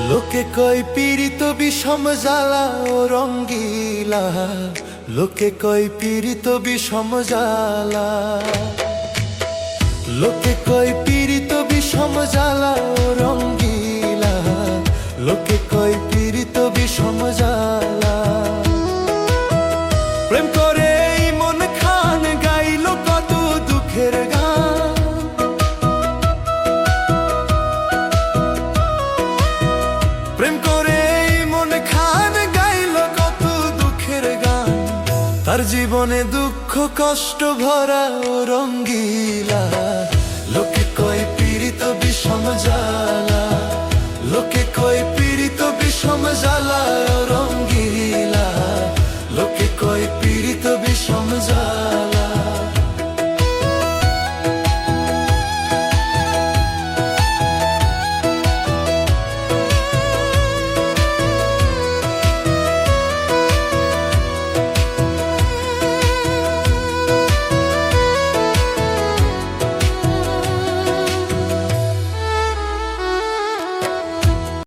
লোকে কয় পীড়িত বিষম জ্বালা ও রঙ্গিলা, লোকে কয় পীড়িত বিষম জ্বালা, লোকে কয় পীড়িত বিষম জ্বালা ও রঙ্গিলা, লোকে কয় পীড়িত বিষম জ্বালা। প্রেম করে এই মন খান গাইল কত দুঃখের গান, প্রেম করে এই মন খান গাইল কত দুঃখের গান। তার জীবনে দুঃখ কষ্ট ভরা ও রঙ্গিলা, লোকে কয় পীড়িত বিষম জ্বালা।